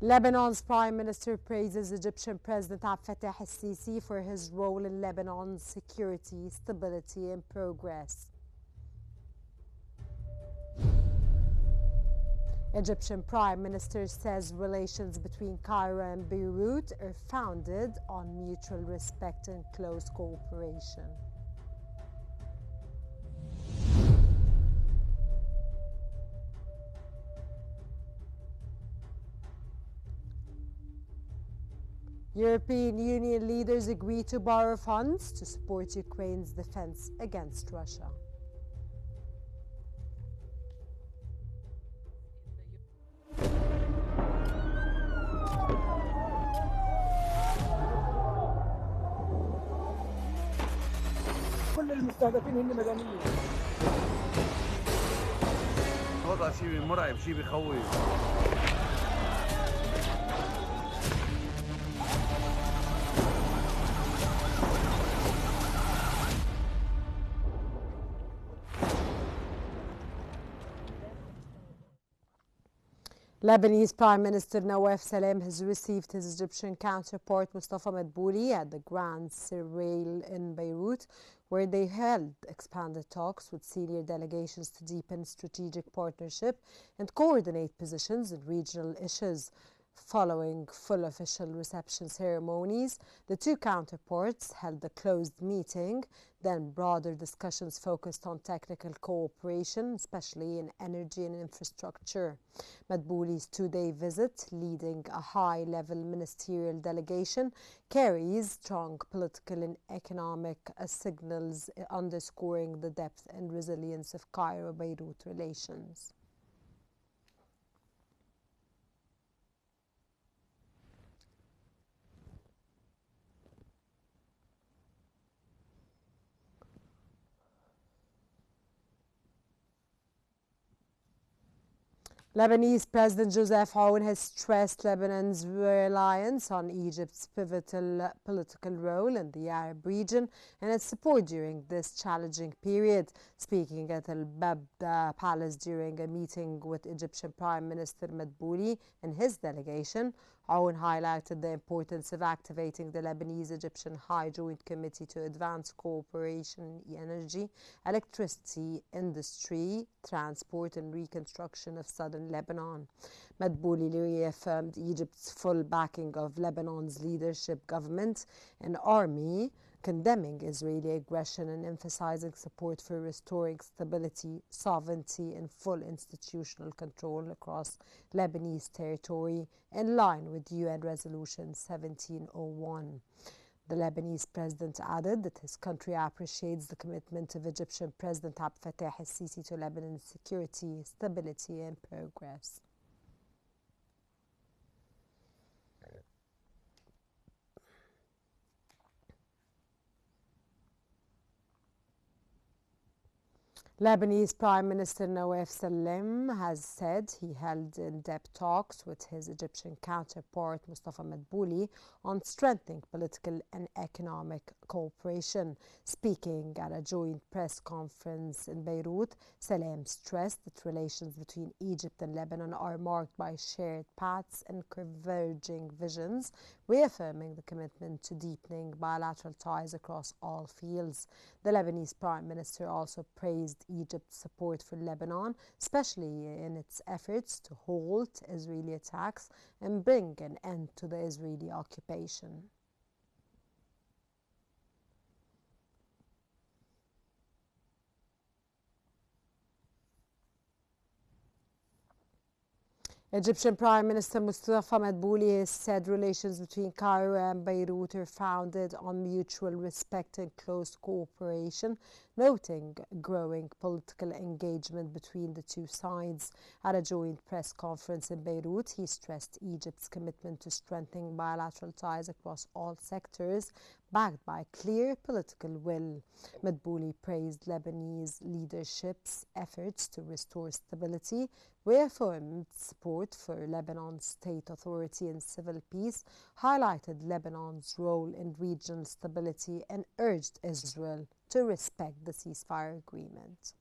Lebanon's Prime Minister praises Egyptian President Abdel Fattah al-Sisi for his role in Lebanon's security, stability and progress. Egyptian Prime Minister says relations between Cairo and Beirut are founded on mutual respect and close cooperation. European Union leaders agree to borrow funds to support Ukraine's defense against Russia. كل المستهدفين هن مدنيين. الوضع شيء مرعب، شيء بخوف. Lebanese Prime Minister Nawaf Salam has received his Egyptian counterpart Mustafa Madbouli at the Grand Serail in Beirut, where they held expanded talks with senior delegations to deepen strategic partnership and coordinate positions in regional issues. Following full official reception ceremonies, the two counterparts held a closed meeting. Then broader discussions focused on technical cooperation, especially in energy and infrastructure. Madbouli's two-day visit, leading a high-level ministerial delegation, carries strong political and economic signals, underscoring the depth and resilience of Cairo-Beirut relations. Lebanese President Joseph Aoun has stressed Lebanon's reliance on Egypt's pivotal political role in the Arab region and its support during this challenging period. Speaking at Al Babda Palace during a meeting with Egyptian Prime Minister Madbouli and his delegation, Aoun highlighted the importance of activating the Lebanese-Egyptian High Joint Committee to advance cooperation in energy, electricity, industry, transport and reconstruction of southern Lebanon. Madbouli reaffirmed Egypt's full backing of Lebanon's leadership, government and army, condemning Israeli aggression and emphasizing support for restoring stability, sovereignty and full institutional control across Lebanese territory in line with UN Resolution 1701. The Lebanese president added that his country appreciates the commitment of Egyptian President Abdel Fattah al-Sisi to Lebanon's security, stability and progress. Lebanese Prime Minister Nawaf Salam has said he held in-depth talks with his Egyptian counterpart Mustafa Madbouli on strengthening political and economic cooperation. Speaking at a joint press conference in Beirut, Salam stressed that relations between Egypt and Lebanon are marked by shared paths and converging visions, reaffirming the commitment to deepening bilateral ties across all fields. The Lebanese Prime Minister also praised Egypt's support for Lebanon, especially in its efforts to halt Israeli attacks and bring an end to the Israeli occupation. Egyptian Prime Minister Mustafa Madbouli has said relations between Cairo and Beirut are founded on mutual respect and close cooperation, noting growing political engagement between the two sides. At a joint press conference in Beirut, he stressed Egypt's commitment to strengthening bilateral ties across all sectors, backed by clear political will. Madbouli praised Lebanese leadership's efforts to restore stability, reaffirmed support for Lebanon's state authority and civil peace, highlighted Lebanon's role in regional stability, and urged Israel to respect the ceasefire agreement.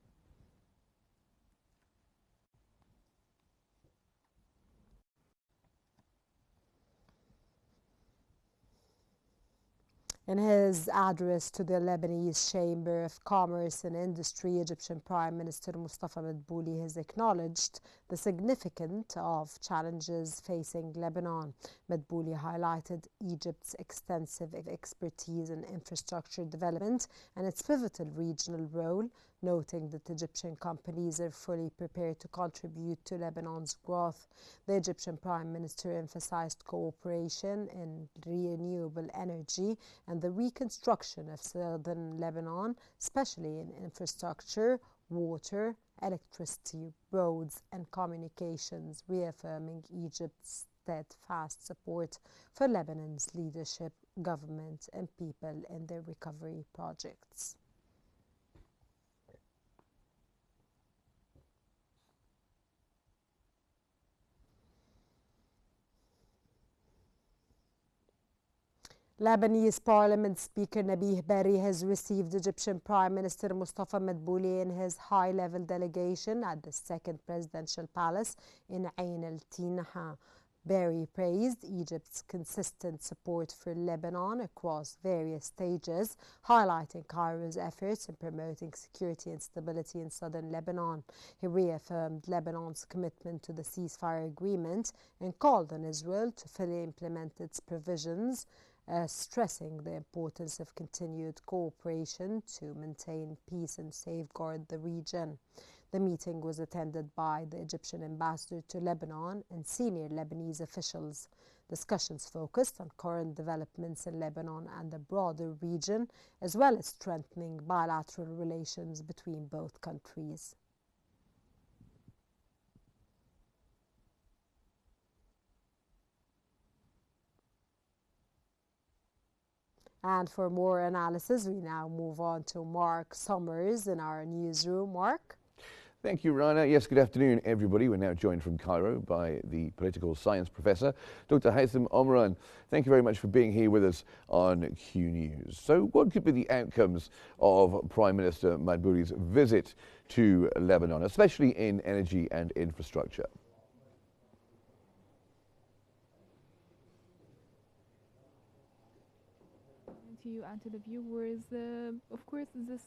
In his address to the Lebanese Chamber of Commerce and Industry, Egyptian Prime Minister Mustafa Madbouli has acknowledged the significance of challenges facing Lebanon. Madbouli highlighted Egypt's extensive expertise in infrastructure development and its pivotal regional role, noting that Egyptian companies are fully prepared to contribute to Lebanon's growth. The Egyptian Prime Minister emphasized cooperation in renewable energy and the reconstruction of southern Lebanon, especially in infrastructure, water, electricity, roads and communications, reaffirming Egypt's steadfast support for Lebanon's leadership, government and people in their recovery projects. Lebanese Parliament Speaker Nabih Berri has received Egyptian Prime Minister Mustafa Madbouli in his high-level delegation at the Second Presidential Palace in Ain al-Tinaha. Berri praised Egypt's consistent support for Lebanon across various stages, highlighting Cairo's efforts in promoting security and stability in southern Lebanon. He reaffirmed Lebanon's commitment to the ceasefire agreement and called on Israel to fully implement its provisions, stressing the importance of continued cooperation to maintain peace and safeguard the region. The meeting was attended by the Egyptian ambassador to Lebanon and senior Lebanese officials. Discussions focused on current developments in Lebanon and the broader region, as well as strengthening bilateral relations between both countries. And for more analysis, we now move on to Mark Summers in our newsroom. Mark? Thank you, Rana. Yes, good afternoon, everybody. We're now joined from Cairo by the political science professor, Dr. Haitham Omran. Thank you very much for being here with us on Q News. So what could be the outcomes of Prime Minister Madbouli's visit to Lebanon, especially in energy and infrastructure? To you and to the viewers, of course, this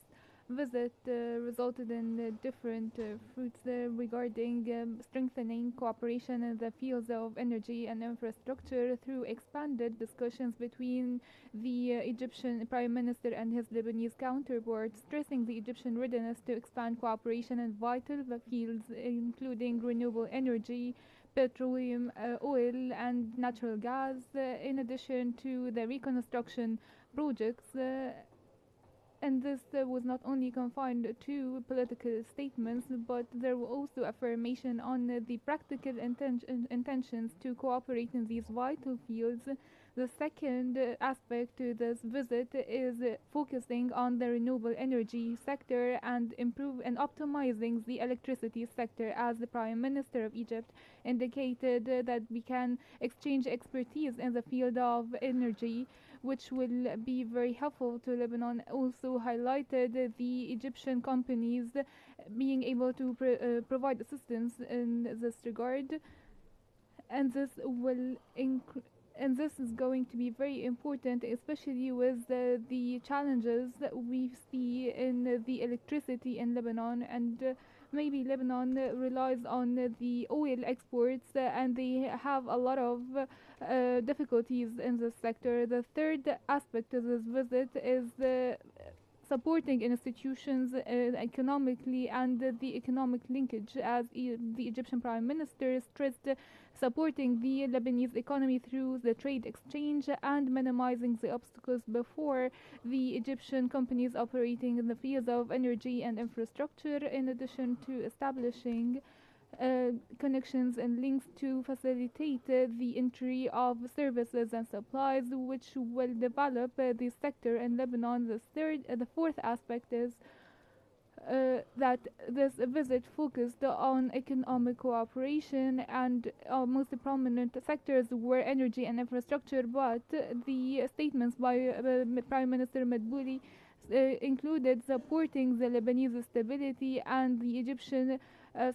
visit resulted in different fruits regarding strengthening cooperation in the fields of energy and infrastructure through expanded discussions between the Egyptian Prime Minister and his Lebanese counterpart, stressing the Egyptian readiness to expand cooperation in vital fields including renewable energy, petroleum, oil and natural gas, in addition to the reconstruction projects, and this was not only confined to political statements, but there were also affirmation on the practical intentions to cooperate in these vital fields. The second aspect to this visit is focusing on the renewable energy sector and optimizing the electricity sector, as the Prime Minister of Egypt indicated that we can exchange expertise in the field of energy, which will be very helpful to Lebanon. Also highlighted the Egyptian companies being able to provide assistance in this regard, and this is going to be very important, especially with the challenges that we see in the electricity in Lebanon, and maybe Lebanon relies on the oil exports, and they have a lot of difficulties in this sector. The third aspect of this visit is supporting institutions economically and the economic linkage, as the Egyptian Prime Minister stressed, supporting the Lebanese economy through the trade exchange and minimizing the obstacles before the Egyptian companies operating in the fields of energy and infrastructure, in addition to establishing connections and links to facilitate the entry of services and supplies, which will develop the sector in Lebanon. The fourth aspect is that this visit focused on economic cooperation, and most prominent sectors were energy and infrastructure, but the statements by Prime Minister Madbouli included supporting the Lebanese stability and the Egyptian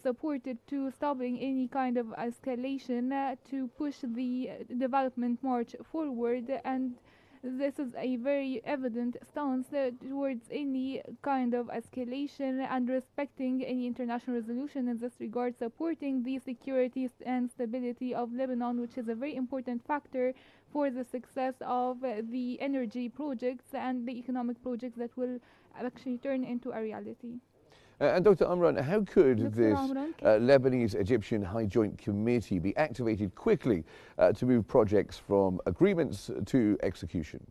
supported to stopping any kind of escalation to push the development march forward, and This is a very evident stance towards any kind of escalation and respecting any international resolution in this regard, supporting the security and stability of Lebanon, which is a very important factor for the success of the energy projects and the economic projects that will actually turn into a reality. And Dr. Amran, how could Dr. this Amran, Lebanese-Egyptian High Joint Committee be activated quickly to move projects from agreements to execution?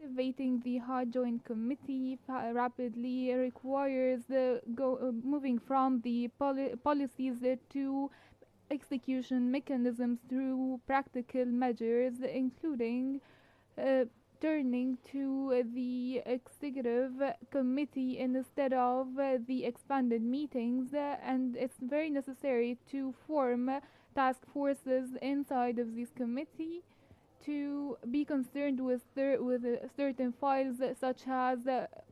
Activating the High Joint Committee rapidly requires moving from the policies to execution mechanisms through practical measures, including turning to the executive committee instead of the expanded meetings, and it's very necessary to form task forces inside of this committee to be concerned with certain files such as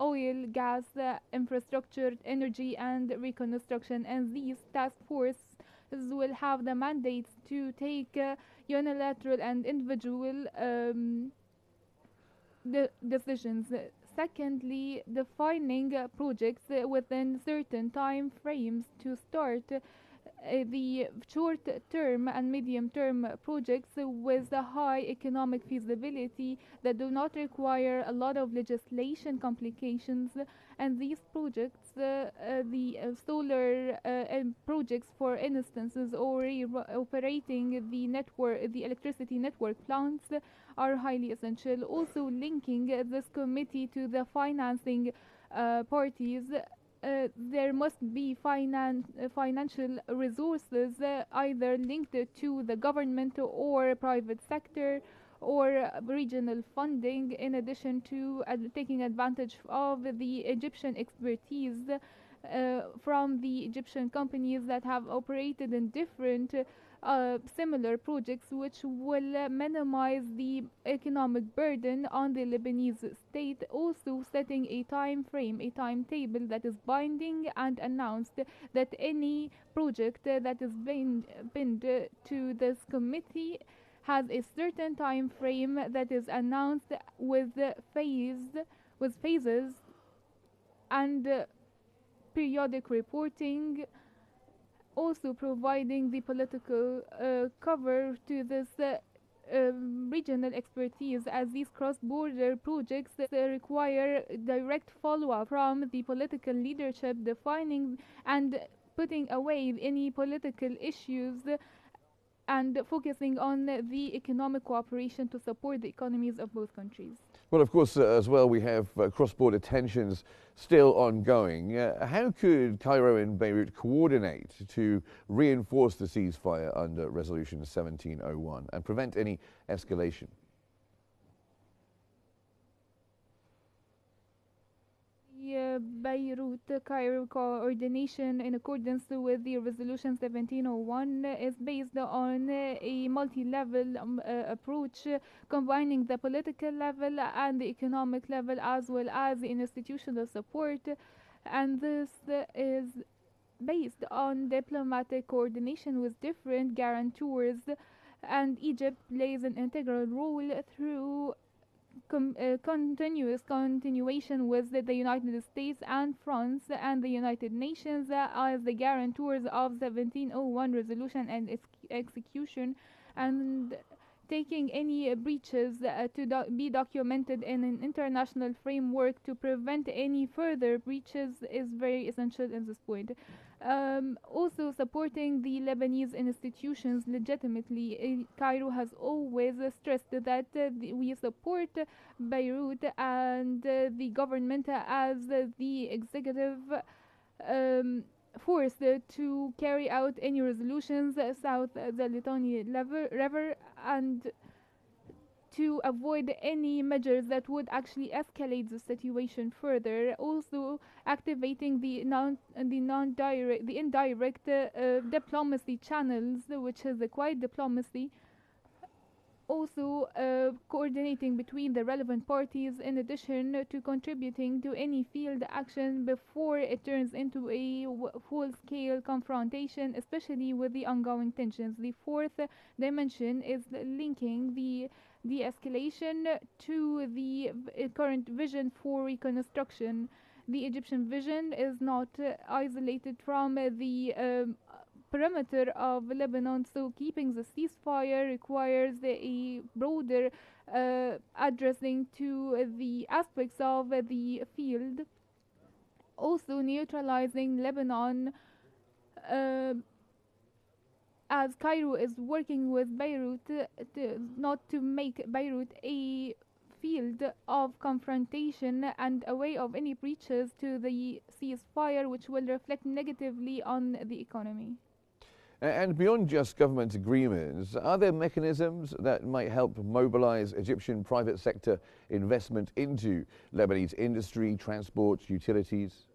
oil, gas, infrastructure, energy and reconstruction, and these task forces will have the mandates to take unilateral and individual decisions. Secondly, defining projects within certain time frames to start the short-term and medium-term projects with a high economic feasibility that do not require a lot of legislation complications, and these projects, the solar projects, for instances, or operating the network, the electricity network plants, are highly essential. Also, linking this committee to the financing parties. There must be financial resources either linked to the government or private sector or regional funding, in addition to taking advantage of the Egyptian expertise from the Egyptian companies that have operated in different similar projects, which will minimize the economic burden on the Lebanese state. Also setting a time frame, a timetable that is binding and announced, that any project that is pinned to this committee has a certain time frame that is announced with phases and periodic reporting, also providing the political cover to this regional expertise, as these cross-border projects require direct follow-up from the political leadership, defining and putting away any political issues and focusing on the economic cooperation to support the economies of both countries. Well, of course, as well, we have cross-border tensions still ongoing. How could Cairo and Beirut coordinate to reinforce the ceasefire under Resolution 1701 and prevent any escalation? Beirut-Cairo coordination in accordance with the Resolution 1701 is based on a multi-level approach, combining the political level and the economic level, as well as the institutional support, and this is based on diplomatic coordination with different guarantors, and Egypt plays an integral role through continuation with the United States and France and the United Nations as the guarantors of 1701 resolution and its execution, and taking any breaches to be documented in an international framework to prevent any further breaches is very essential at this point. Also supporting the Lebanese institutions legitimately. Cairo has always stressed that we support Beirut and the government as the executive force to carry out any resolutions south the Litani River, and to avoid any measures that would actually escalate the situation further. Also activating the indirect diplomacy channels, which is the quiet diplomacy. also coordinating between the relevant parties, in addition to contributing to any field action before it turns into a full-scale confrontation, especially with the ongoing tensions. The fourth dimension is linking the de-escalation to the current vision for reconstruction. The Egyptian vision is not isolated from the perimeter of Lebanon, so keeping the ceasefire requires a broader addressing to the aspects of the field, also neutralizing Lebanon, as Cairo is working with Beirut not to make Beirut a field of confrontation and a way of any breaches to the ceasefire, which will reflect negatively on the economy. And beyond just government agreements, are there mechanisms that might help mobilize Egyptian private sector investment into Lebanese industry, transport, utilities?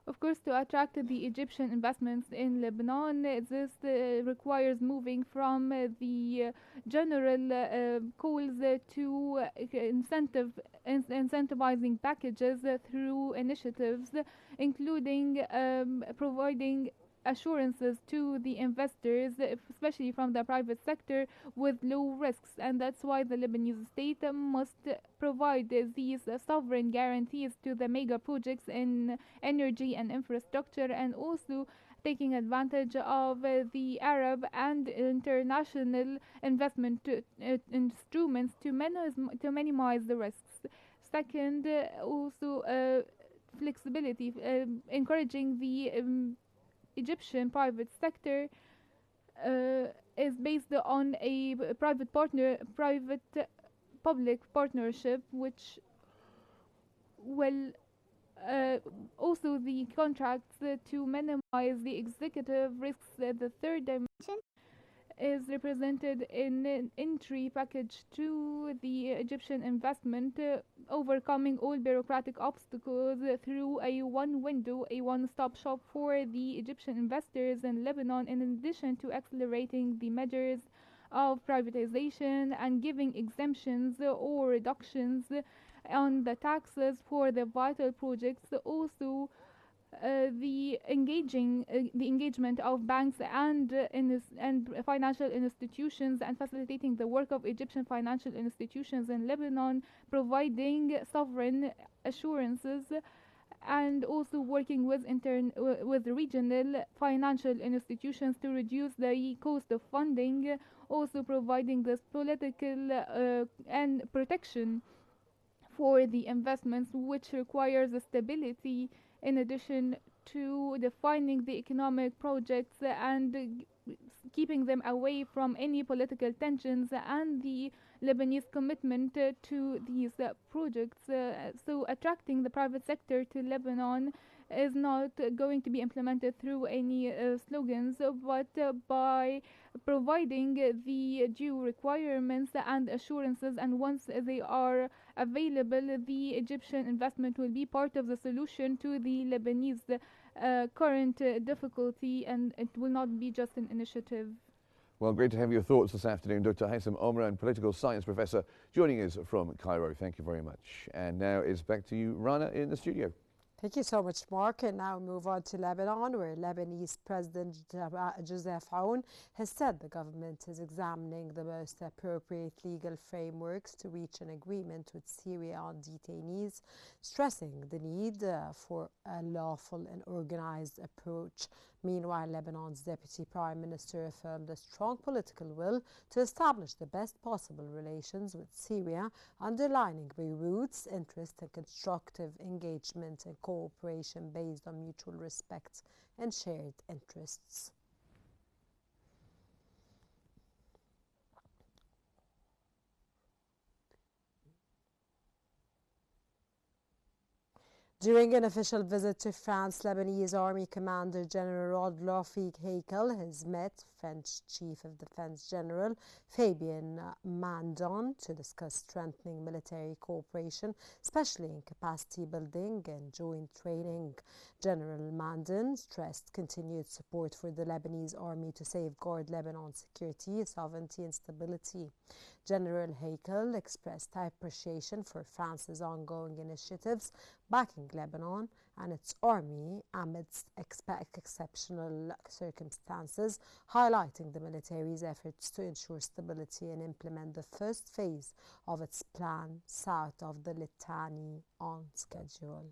Of course, to attract the Egyptian investments in Lebanon, this requires moving from the general calls to incentivizing packages through initiatives, including providing assurances to the investors, especially from the private sector, with low risks. And that's why the Lebanese state must provide these sovereign guarantees to the mega projects in energy and infrastructure, and also taking advantage of the Arab and international investment instruments to minimize the risks. Second, also flexibility, encouraging the Egyptian private sector is based on a private-public partnership, which will also the contracts to minimize the executive risks. The third dimension is represented in an entry package to the Egyptian investment, overcoming all bureaucratic obstacles through a one window, a one-stop shop for the Egyptian investors in Lebanon, in addition to accelerating the measures of privatization and giving exemptions or reductions on the taxes for the vital projects. Also the engagement of banks and financial institutions, and facilitating the work of Egyptian financial institutions in Lebanon, providing sovereign assurances, and also working with regional financial institutions to reduce the cost of funding, also providing this political and protection for the investments, which requires a stability, in addition to defining the economic projects and keeping them away from any political tensions, and the Lebanese commitment to these projects. So attracting the private sector to Lebanon is not going to be implemented through any slogans, but by providing the due requirements and assurances, and once they are available, the Egyptian investment will be part of the solution to the Lebanese current difficulty, and it will not be just an initiative. Well, great to have your thoughts this afternoon. Dr. Haitham Omran, political science professor, joining us from Cairo. Thank you very much. And now it's back to you, Rana, in the studio. Thank you so much, Mark. And now we move on to Lebanon, where Lebanese President Joseph Aoun has said the government is examining the most appropriate legal frameworks to reach an agreement with Syria on detainees, stressing the need for a lawful and organized approach. Meanwhile, Lebanon's Deputy Prime Minister affirmed a strong political will to establish the best possible relations with Syria, underlining Beirut's interest in constructive engagement and cooperation based on mutual respect and shared interests. During an official visit to France, Lebanese Army Commander General Rafik Hakel has met French Chief of Defense General Fabien Mandon to discuss strengthening military cooperation, especially in capacity building and joint training. General Mandon stressed continued support for the Lebanese army to safeguard Lebanon's security, sovereignty and stability. General Hakel expressed appreciation for France's ongoing initiatives backing Lebanon and its army amidst exceptional circumstances, highlighting the military's efforts to ensure stability and implement the first phase of its plan south of the Litani on schedule.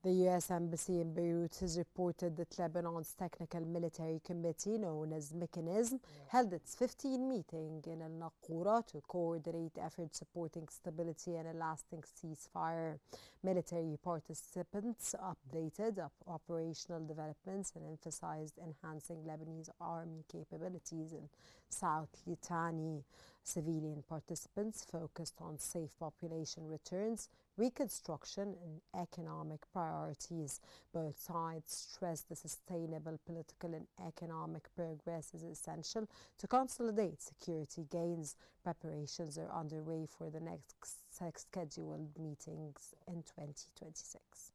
The U.S. Embassy in Beirut has reported that Lebanon's Technical Military Committee, known as Mechanism, held its 15th meeting in Al-Naqoura to coordinate efforts supporting stability and a lasting ceasefire. Military participants updated operational developments and emphasized enhancing Lebanese army capabilities in South Litani. Civilian participants focused on safe population returns, reconstruction and economic priorities. Both sides stressed the sustainable political and economic progress is essential to consolidate security gains. Preparations are underway for the next scheduled meetings in 2026.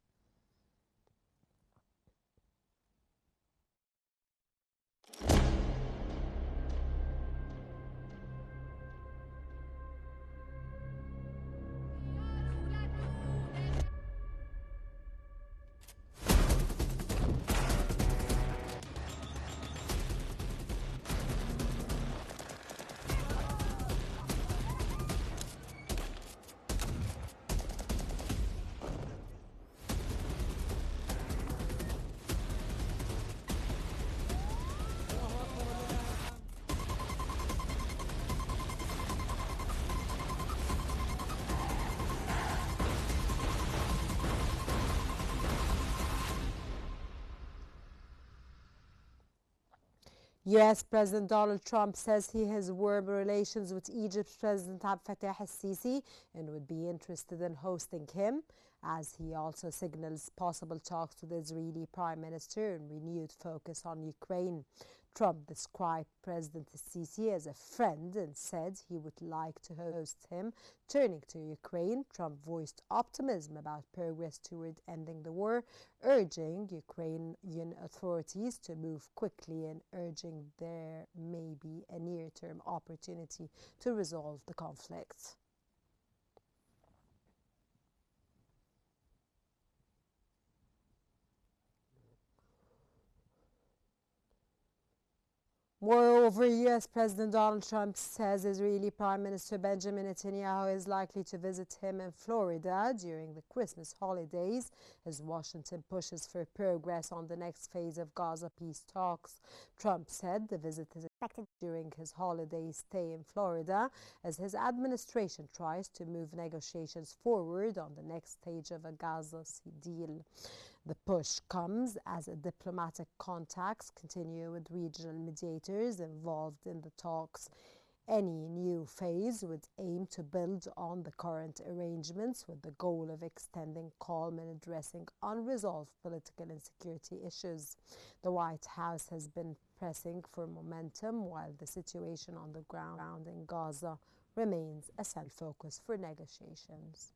U.S. President Donald Trump says he has warm relations with Egypt's President Abdel Fattah al-Sisi and would be interested in hosting him, as he also signals possible talks with the Israeli Prime Minister and renewed focus on Ukraine. Trump described President al-Sisi as a friend and said he would like to host him. Turning to Ukraine, Trump voiced optimism about progress toward ending the war, urging Ukrainian authorities to move quickly and urging there may be a near-term opportunity to resolve the conflict. Moreover, U.S. President Donald Trump says Israeli Prime Minister Benjamin Netanyahu is likely to visit him in Florida during the Christmas holidays as Washington pushes for progress on the next phase of Gaza peace talks. Trump said the visit is expected during his holiday stay in Florida as his administration tries to move negotiations forward on the next stage of a Gaza deal. The push comes as diplomatic contacts continue with regional mediators involved in the talks. Any new phase would aim to build on the current arrangements with the goal of extending calm and addressing unresolved political and security issues. The White House has been pressing for momentum while the situation on the ground in Gaza remains a central focus for negotiations.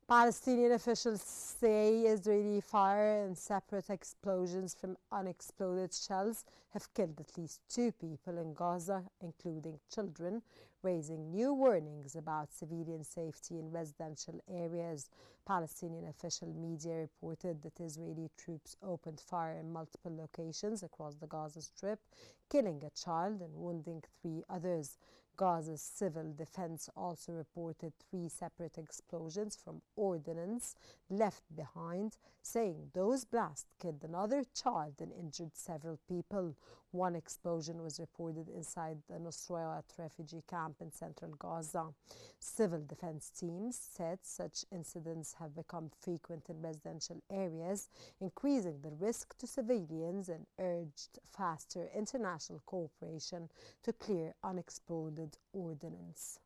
Palestinian officials say Israeli fire and separate explosions from unexploded shells have killed at least 2 people in Gaza, including children, raising new warnings about civilian safety in residential areas. Palestinian official media reported that Israeli troops opened fire in multiple locations across the Gaza Strip, killing a child and wounding 3 others. Gaza's civil defense also reported 3 separate explosions from ordnance left behind, saying those blasts killed another child and injured several people. One explosion was reported inside the Nusayrat refugee camp in central Gaza. Civil defense teams said such incidents have become frequent in residential areas, increasing the risk to civilians, and urged faster international cooperation to clear unexploded ordnance.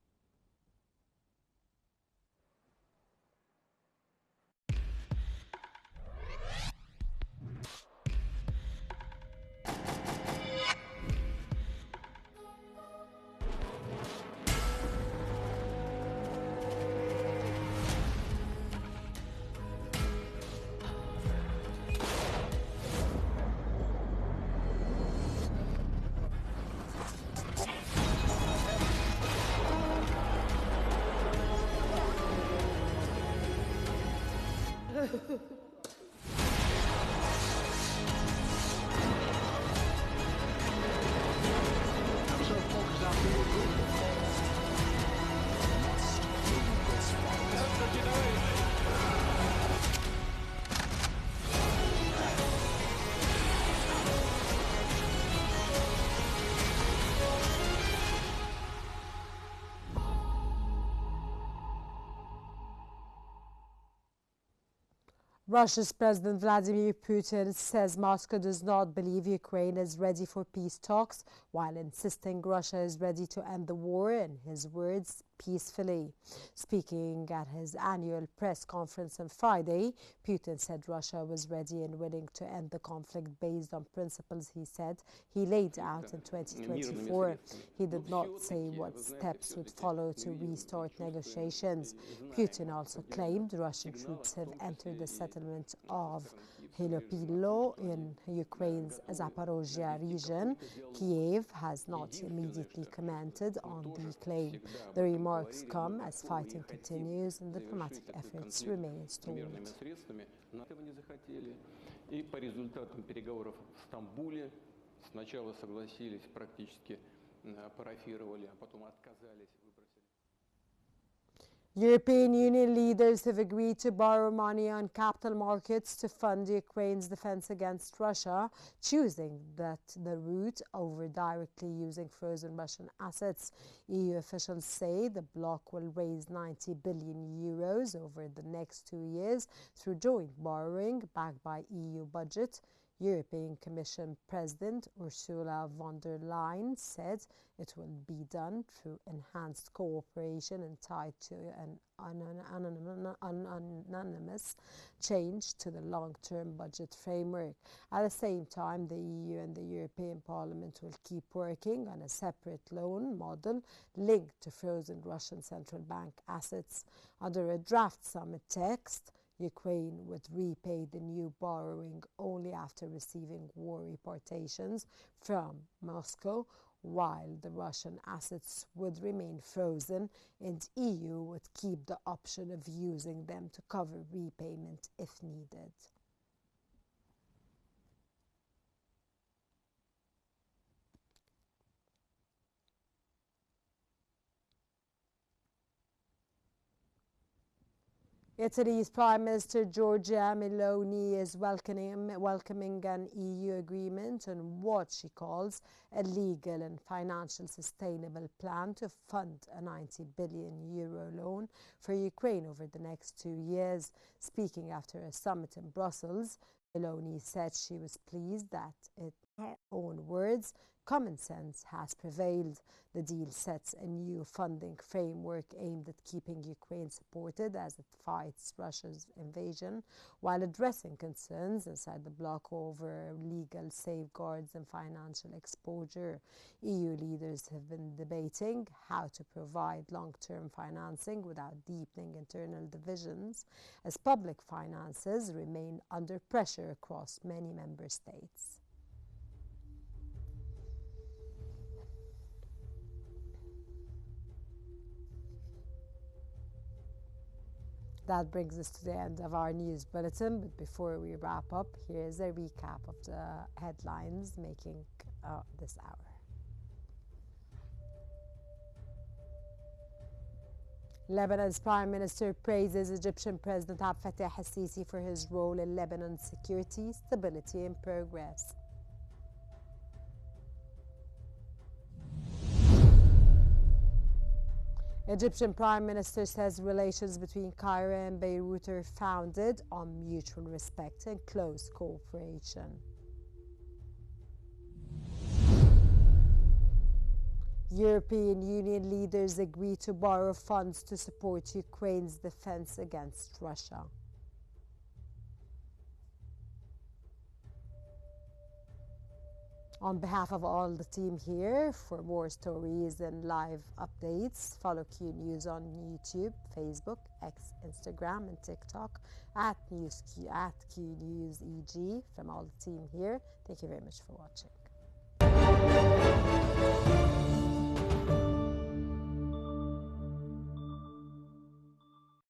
Russia's President Vladimir Putin says Moscow does not believe Ukraine is ready for peace talks, while insisting Russia is ready to end the war, in his words, peacefully. Speaking at his annual press conference on Friday, Putin said Russia was ready and willing to end the conflict based on principles he said he laid out in 2024. He did not say what steps would follow to restart negotiations. Putin also claimed Russian troops have entered the settlement of Hilopilo in Ukraine's Zaporozhye region. Kiev has not immediately commented on the claim. The remarks come as fighting continues and diplomatic efforts remain stalled. European Union leaders have agreed to borrow money on capital markets to fund Ukraine's defense against Russia, choosing the route over directly using frozen Russian assets. EU officials say the bloc will raise 90 billion euros over the next 2 years through joint borrowing backed by EU budget. European Commission President Ursula von der Leyen said it will be done through enhanced cooperation and tied to an unanimous change to the long-term budget framework. At the same time, the EU and the European Parliament will keep working on a separate loan model linked to frozen Russian central bank assets. Under a draft summit text, Ukraine would repay the new borrowing only after receiving war reportations from Moscow, while the Russian assets would remain frozen, and EU would keep the option of using them to cover repayment if needed. Italy's Prime Minister Giorgia Meloni is welcoming an EU agreement on what she calls a legal and financial sustainable plan to fund a €90 billion loan for Ukraine over the next 2 years. Speaking after a summit in Brussels, Meloni said she was pleased that, in her own words, common sense has prevailed. The deal sets a new funding framework aimed at keeping Ukraine supported as it fights Russia's invasion, while addressing concerns inside the bloc over legal safeguards and financial exposure. EU leaders have been debating how to provide long-term financing without deepening internal divisions, as public finances remain under pressure across many member states. That brings us to the end of our news bulletin, but before we wrap up, here's a recap of the headlines making this hour. Lebanon's Prime Minister praises Egyptian President Abdel Fattah al-Sisi for his role in Lebanon's security, stability and progress. Egyptian Prime Minister says relations between Cairo and Beirut are founded on mutual respect and close cooperation. European Union leaders agree to borrow funds to support Ukraine's defense against Russia. On behalf of all the team here, for more stories and live updates, follow Q News on YouTube, Facebook, X, Instagram, and TikTok at QNewsEG. From all the team here, thank you very much for watching.